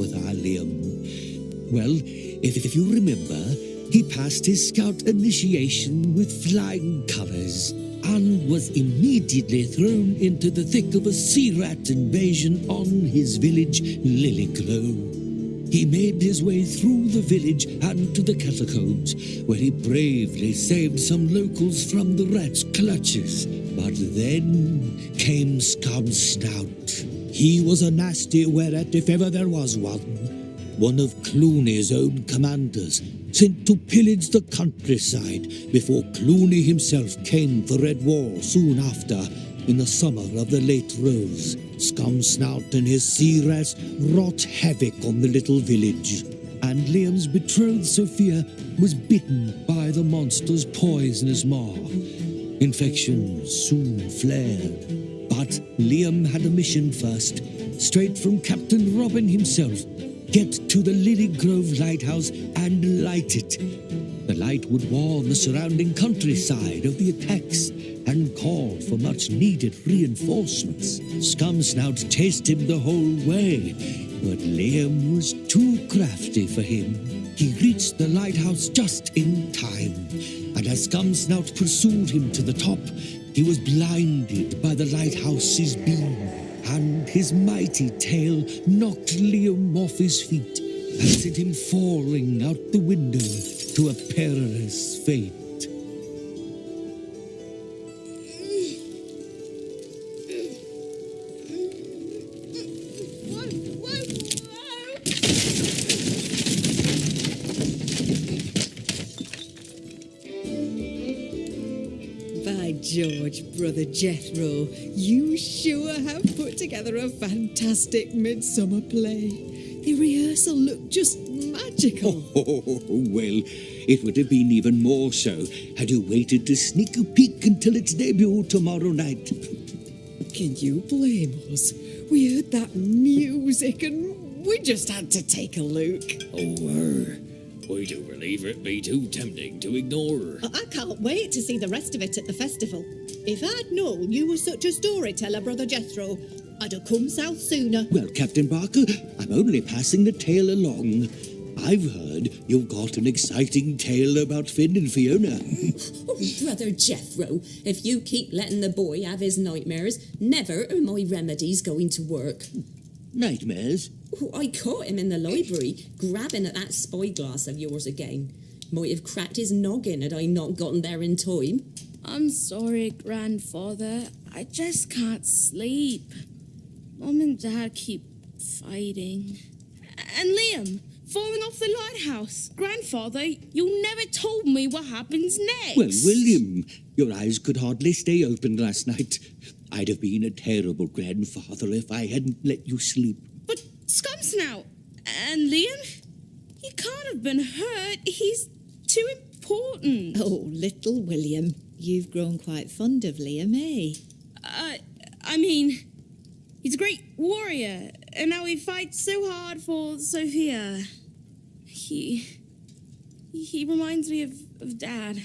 with our Liam. Well, if you remember, he passed his scout initiation with flying colours and was immediately thrown into the thick of a sea rat invasion on his village, Lilyglow. He made his way through the village and to the catacombs, where he bravely saved some locals from the rats' clutches. But then came Scumsnout. He was a nasty were-rat if ever there was one of Clooney's own commanders, sent to pillage the countryside before Clooney himself came for Redwall soon after, in the summer of the late Rose. Scumsnout and his sea rats wrought havoc on the little village, and Liam's betrothed Sophia was bitten by the monster's poisonous maw. Infection soon flared, but Liam had a mission first, straight from Captain Robin himself. Get to the Lily Grove lighthouse and light it. The light would warn the surrounding countryside of the attacks and call for much-needed reinforcements. Scumsnout chased him the whole way, but Liam was too crafty for him. He reached the lighthouse just in time, and as Scumsnout pursued him to the top, he was blinded by the lighthouse's beam, and his mighty tail knocked Liam off his feet and sent him falling out the window to a perilous fate. By George, Brother Jethro, you sure have put together a fantastic midsummer play. The rehearsal looked just magical. Well, it would have been even more so had you waited to sneak a peek until its debut tomorrow night. Can you blame us? We heard that music and we just had to take a look. I do believe it be too tempting to ignore. I can't wait to see the rest of it at the festival. If I'd known you were such a storyteller, Brother Jethro, I'd have come south sooner. Well, Captain Barker, I'm only passing the tale along. I've heard you've got an exciting tale about Finn and Fiona. Oh, Brother Jethro, if you keep letting the boy have his nightmares, never are my remedies going to work. Nightmares? Oh, I caught him in the library, grabbing at that spyglass of yours again. Might have cracked his noggin had I not gotten there in time. I'm sorry, Grandfather. I just can't sleep. Mom and Dad keep fighting. And Liam, falling off the lighthouse. Grandfather, you never told me what happens next. Well, William, your eyes could hardly stay open last night. I'd have been a terrible grandfather if I hadn't let you sleep. But Scumsnout and Liam, he can't have been hurt. He's too important. Oh, little William, you've grown quite fond of Liam, eh? I mean, he's a great warrior, and now he fights so hard for Sophia. He reminds me of Dad.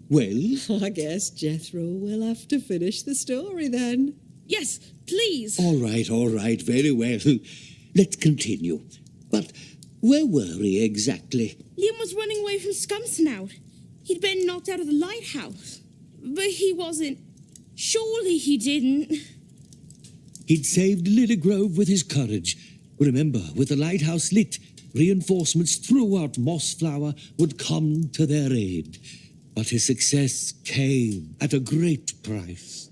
Well? I guess Jethro will have to finish the story then. Yes, please. All right, very well. Let's continue. But where were we exactly? Liam was running away from Scumsnout. He'd been knocked out of the lighthouse. But he wasn't. Surely he didn't. He'd saved Lily Grove with his courage. Remember, with the lighthouse lit, reinforcements throughout Mossflower would come to their aid. But his success came at a great price.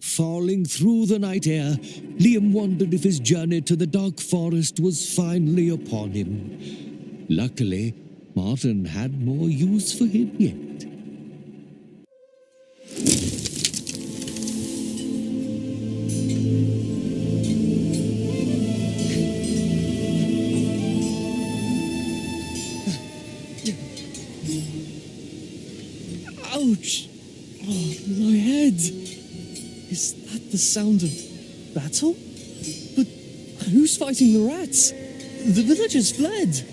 Falling through the night air, Liam wondered if his journey to the dark forest was finally upon him. Luckily, Martin had more use for him yet. Ouch! Oh, my head! Is that the sound of battle? But who's fighting the rats? The villagers fled!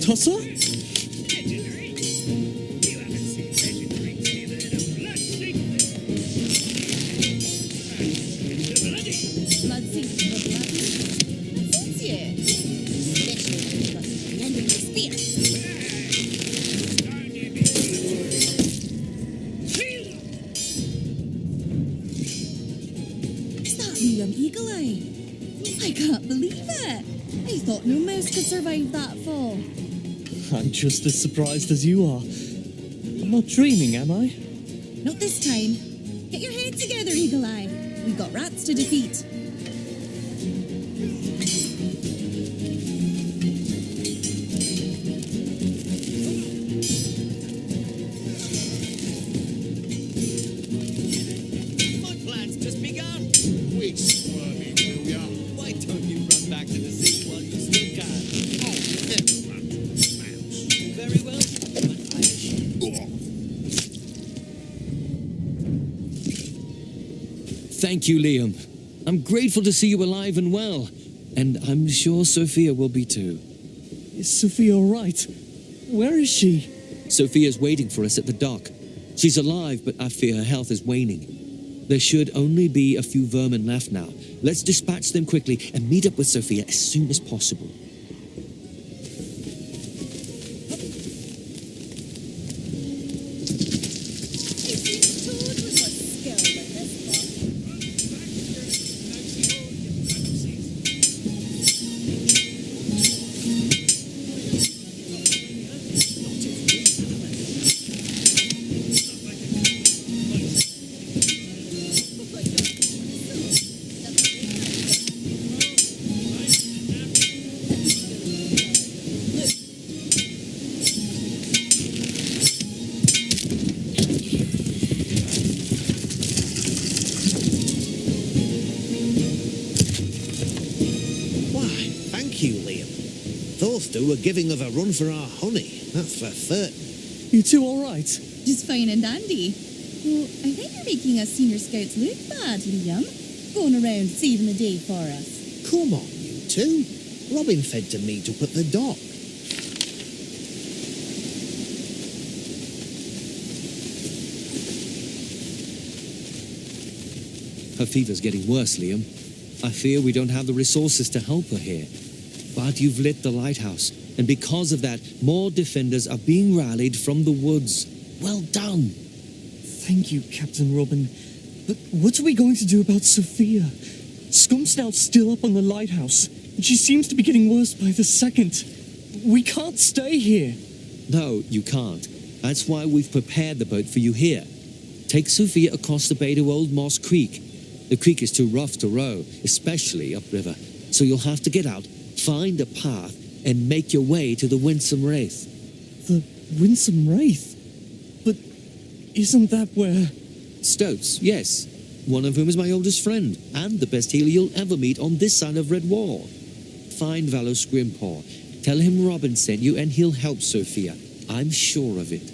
Tussa? Blood sinks to the blood. That's it. Especially when you lending my spear. Is that Liam Eagle Eye? I can't believe it. I thought no mouse could survive that fall. I'm just as surprised as you are. I'm not dreaming, am I? Not this time. Get your head together, Eagle Eye. We've got rats to defeat. My plan's just begun. Quit squirming, will ya? Why don't you run back to the sea while you still can? Oh, never run to a mouse. Very well, but I Thank you, Liam. I'm grateful to see you alive and well, and I'm sure Sophia will be too. Is Sophia all right? Where is she? Sophia's waiting for us at the dock. She's alive, but I fear her health is waning. There should only be a few vermin left now. Let's dispatch them quickly and meet up with Sophia as soon as possible. Toad with more skill than this lot. Why, thank you, Liam. Those two were giving us a run for our honey, that's for certain. You two all right? Just fine and dandy. Well, I think you're making us senior scouts look bad, Liam. Going around saving the day for us. Come on, you two. Robin fed to meet up at the dock. Her fever's getting worse, Liam. I fear we don't have the resources to help her here. But you've lit the lighthouse, and because of that, more defenders are being rallied from the woods. Well done. Thank you, Captain Robin. But what are we going to do about Sophia? Scumsnout's still up on the lighthouse, and she seems to be getting worse by the second. We can't stay here. No, you can't. That's why we've prepared the boat for you here. Take Sophia across the bay to Old Moss Creek. The creek is too rough to row, especially upriver, so you'll have to get out, find a path, and make your way to the Winsome Wraith. The Winsome Wraith? But isn't that where... Stoats, yes. One of whom is my oldest friend, and the best healer you'll ever meet on this side of Redwall. Find Vallow Scrimpaw. Tell him Robin sent you, and he'll help Sophia. I'm sure of it.